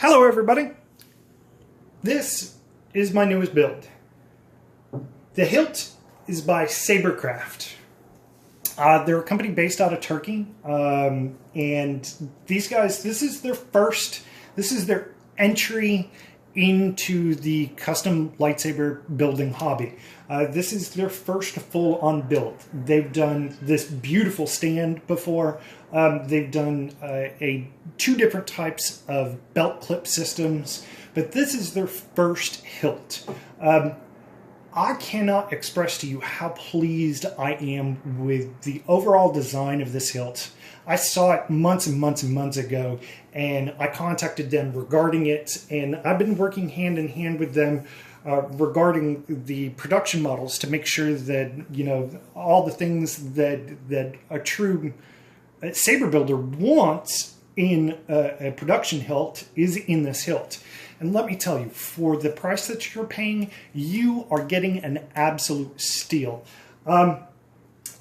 Hello everybody, this is my newest build. The hilt is by SaberKraft. They're a company based out of Turkey, and these guys, this is their entry into the custom lightsaber building hobby. This is their first full-on build. They've done this beautiful stand before. They've done two different types of belt clip systems, but this is their first hilt. I cannot express to you how pleased I am with the overall design of this hilt. I saw it months and months and months ago, and I contacted them regarding it, and I've been working hand in hand with them regarding the production models to make sure that, you know, all the things that a true saber builder wants in a production hilt is in this hilt. And let me tell you, for the price that you're paying, you are getting an absolute steal.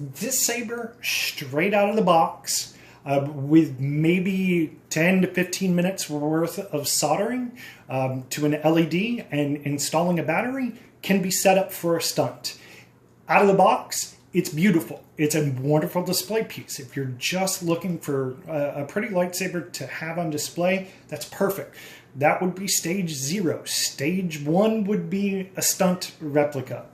This saber, straight out of the box, with maybe 10 to 15 minutes worth of soldering to an LED and installing a battery, can be set up for a stunt. Out of the box, it's beautiful. It's a wonderful display piece. If you're just looking for a pretty lightsaber to have on display, that's perfect. That would be stage 0. Stage 1 would be a stunt replica.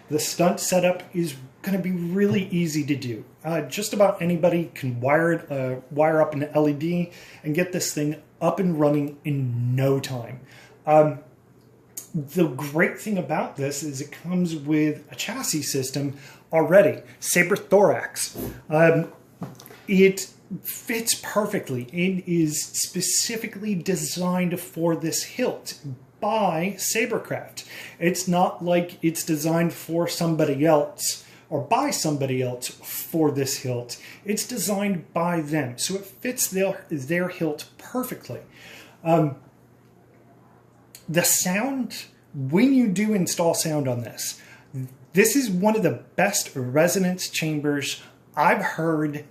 The stunt setup is going to be really easy to do. Just about anybody can wire up an LED and get this thing up and running in no time. The great thing about this is it comes with a chassis system already, Saber Thorax. It fits perfectly. It is specifically designed for this hilt by SaberKraft. It's not like it's designed for somebody else or by somebody else for this hilt. It's designed by them, so it fits their hilt perfectly. The sound, when you do install sound on this, this is one of the best resonance chambers I've heard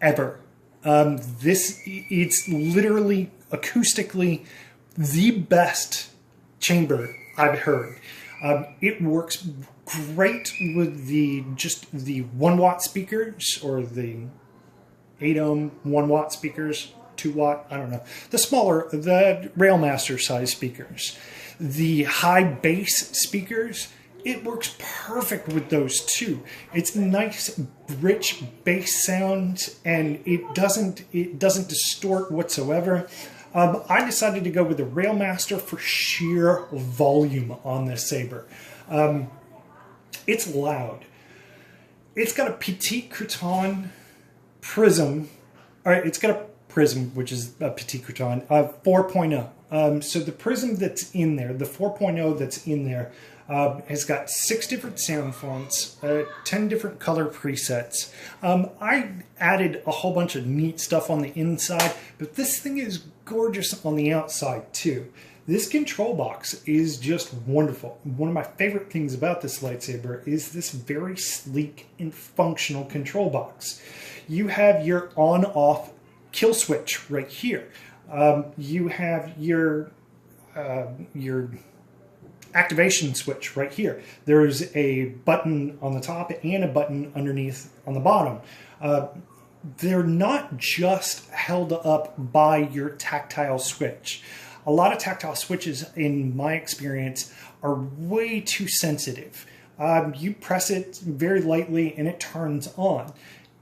ever. It's literally acoustically the best chamber I've heard. It works great with the 1 watt speakers, or the 8 ohm 1 watt speakers, 2 watt, I don't know. The Railmaster size speakers. The high bass speakers, it works perfect with those too. It's nice, rich bass sound, and it doesn't distort whatsoever. I decided to go with the Railmaster for sheer volume on this saber. It's loud. It's got a Petit Crouton prism. All right, it's got a prism, which is a Petit Crouton 4.0. So the prism that's in there, the 4.0 that's in there, has got 6 different sound fonts, 10 different color presets. I added a whole bunch of neat stuff on the inside, but this thing is gorgeous on the outside too. This control box is just wonderful. One of my favorite things about this lightsaber is this very sleek and functional control box. You have your on-off kill switch right here. You have your activation switch right here. There's a button on the top and a button underneath on the bottom. They're not just held up by your tactile switch. A lot of tactile switches, in my experience, are way too sensitive. You press it very lightly and it turns on,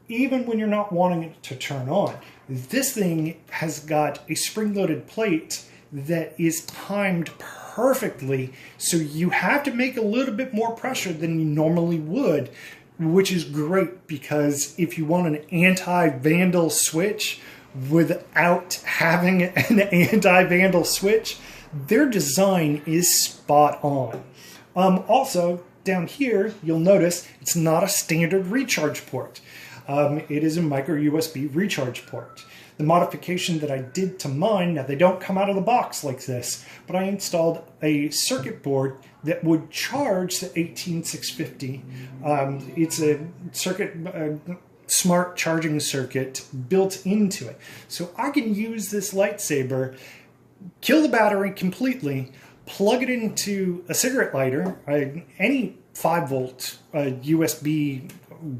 even when you're not wanting it to turn on. This thing has got a spring-loaded plate that is timed perfectly, so you have to make a little bit more pressure than you normally would, which is great, because if you want an anti-vandal switch without having an anti-vandal switch, their design is spot on. Also, down here, you'll notice it's not a standard recharge port. It is a micro USB recharge port. The modification that I did to mine, now they don't come out of the box like this, but I installed a circuit board that would charge the 18650. It's a circuit, smart charging circuit built into it. So I can use this lightsaber kill the battery completely, plug it into a cigarette lighter, any 5-volt USB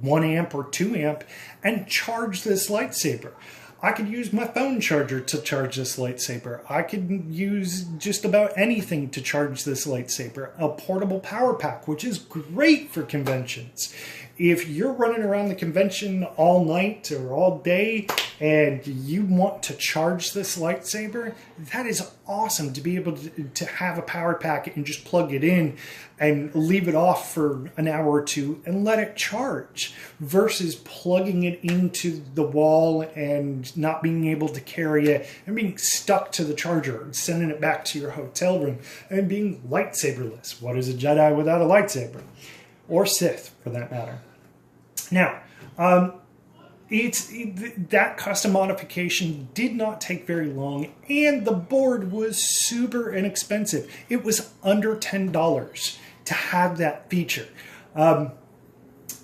1 amp or 2 amp, and charge this lightsaber. I could use my phone charger to charge this lightsaber. I could use just about anything to charge this lightsaber. A portable power pack, which is great for conventions. If you're running around the convention all night or all day and you want to charge this lightsaber, that is awesome to be able to have a power pack and just plug it in and leave it off for an hour or two and let it charge, versus plugging it into the wall and not being able to carry it and being stuck to the charger and sending it back to your hotel room and being lightsaberless. What is a Jedi without a lightsaber? Or Sith, for that matter. Now, that custom modification did not take very long, and the board was super inexpensive. It was under $10 to have that feature.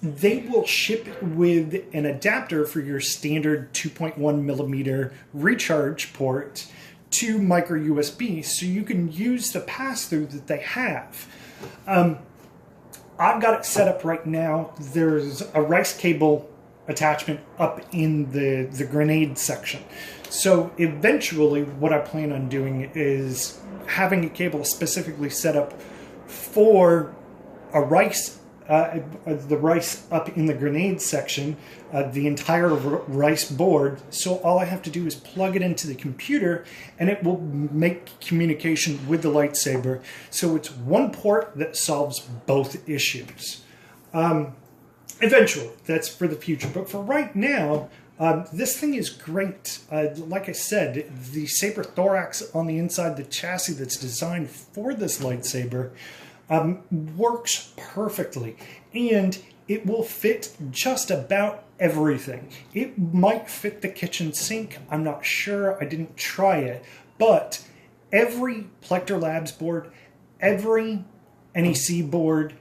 They will ship with an adapter for your standard 2.1 millimeter recharge port to micro USB, so you can use the pass-through that they have. I've got it set up right now. There's a rice cable attachment up in the grenade section. So eventually what I plan on doing is having a cable specifically set up for a rice, the rice up in the grenade section, the entire rice board. So all I have to do is plug it into the computer and it will make communication with the lightsaber. So it's one port that solves both issues. Eventually, that's for the future. But for right now, this thing is great. Like I said, the saber thorax on the inside, the chassis that's designed for this lightsaber, works perfectly. And it will fit just about everything. It might fit the kitchen sink. I'm not sure. I didn't try it. But every Plector Labs board, every NEC board,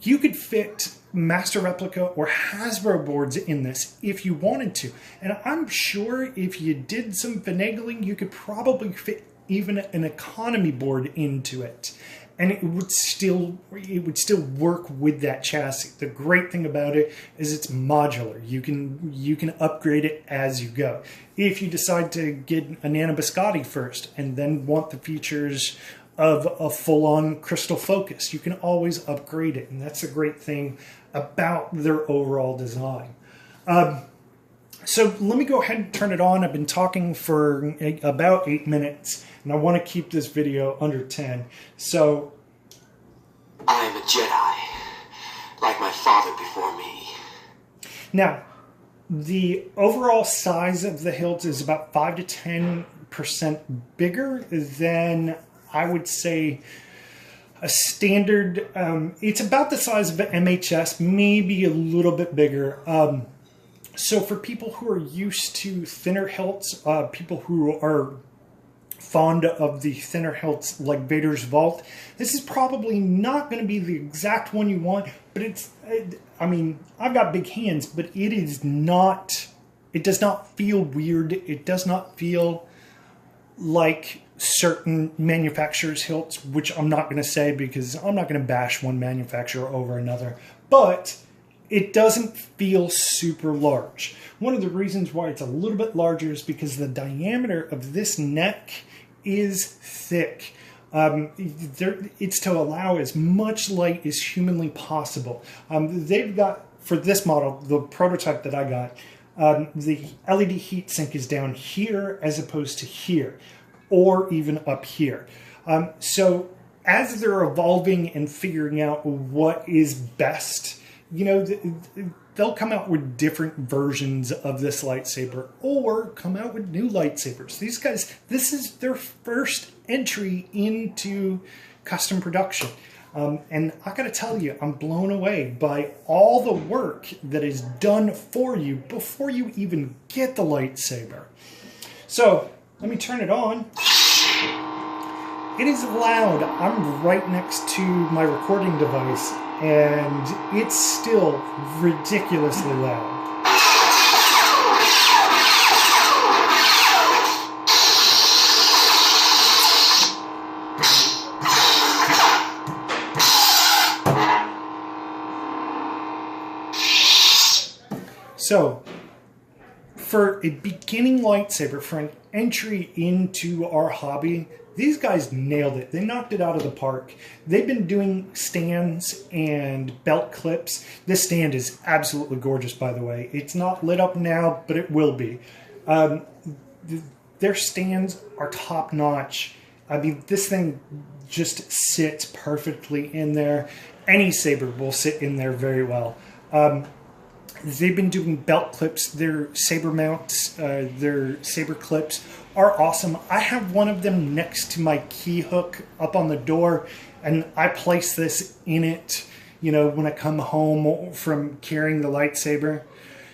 you could fit Master Replica or Hasbro boards in this if you wanted to. And I'm sure if you did some finagling, you could probably fit even an economy board into it. And it would still work with that chassis. The great thing about it is it's modular. You can upgrade it as you go. If you decide to get a Nano Biscotti first and then want the features of a full-on crystal focus, you can always upgrade it. And that's a great thing about their overall design. So let me go ahead and turn it on. I've been talking for about 8 minutes, and I want to keep this video under 10. So, I am a Jedi, like my father before me. Now, the overall size of the hilt is about 5 to 10% bigger than, I would say, a standard. It's about the size of an MHS, maybe a little bit bigger. So for people who are used to thinner hilts, people who are fond of the thinner hilts like Vader's Vault, this is probably not going to be the exact one you want, but it's, I mean, I've got big hands, but it is not, it does not feel weird. It does not feel like certain manufacturers' hilts, which I'm not going to say because I'm not going to bash one manufacturer over another, but it doesn't feel super large. One of the reasons why it's a little bit larger is because the diameter of this neck is thick. It's to allow as much light as humanly possible. They've got, for this model, the prototype that I got, the LED heatsink is down here as opposed to here, or even up here. So as they're evolving and figuring out what is best, you know, they'll come out with different versions of this lightsaber or come out with new lightsabers. These guys, this is their first entry into custom production. And I gotta tell you, I'm blown away by all the work that is done for you before you even get the lightsaber. So, let me turn it on. It is loud. I'm right next to my recording device, and it's still ridiculously loud. So, for a beginning lightsaber, for an entry into our hobby, these guys nailed it. They knocked it out of the park. They've been doing stands and belt clips. This stand is absolutely gorgeous, by the way. It's not lit up now, but it will be. Their stands are top-notch. I mean, this thing just sits perfectly in there. Any saber will sit in there very well. They've been doing belt clips. Their saber mounts, their saber clips are awesome. I have one of them next to my key hook up on the door, and I place this in it, you know, when I come home from carrying the lightsaber.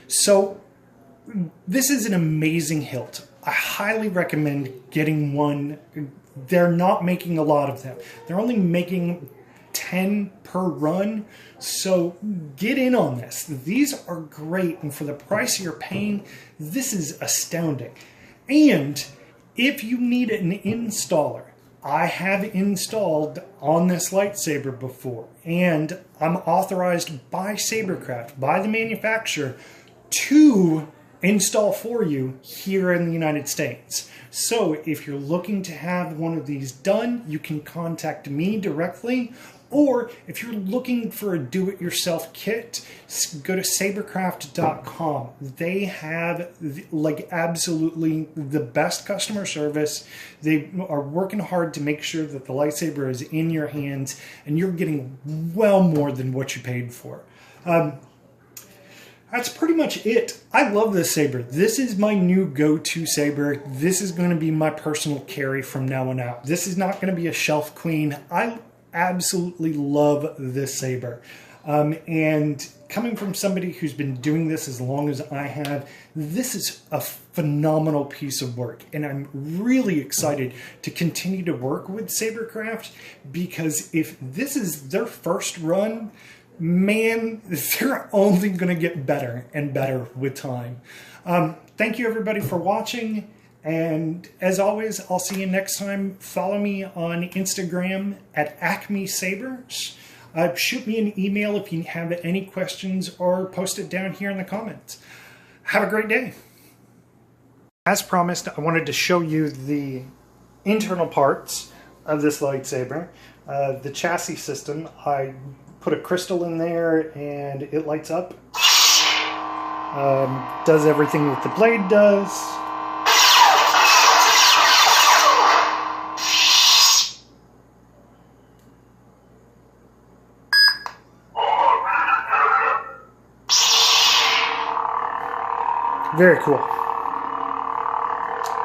So this is an amazing hilt. I highly recommend getting one. They're not making a lot of them. They're only making 10 per run, so get in on this. These are great, and for the price you're paying, this is astounding. And if you need an installer, I have installed on this lightsaber before, and I'm authorized by SaberKraft, by the manufacturer, to install for you here in the United States. So if you're looking to have one of these done, you can contact me directly. Or if you're looking for a do-it-yourself kit, go to SaberKraft.com. They have like absolutely the best customer service. They are working hard to make sure that the lightsaber is in your hands and you're getting well more than what you paid for. That's pretty much it. I love this saber. This is my new go-to saber. This is going to be my personal carry from now on out. This is not going to be a shelf queen. I absolutely love this saber. And coming from somebody who's been doing this as long as I have, this is a phenomenal piece of work. And I'm really excited to continue to work with SaberKraft, because if this is their first run, man, they're only going to get better and better with time. Thank you everybody for watching. And as always, I'll see you next time. Follow me on Instagram at AcmeSabers. Shoot me an email if you have any questions, or post it down here in the comments. Have a great day. As promised, I wanted to show you the internal parts of this lightsaber. The chassis system, I put a crystal in there and it lights up. Does everything that the blade does. Very cool.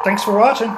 Thanks for watching.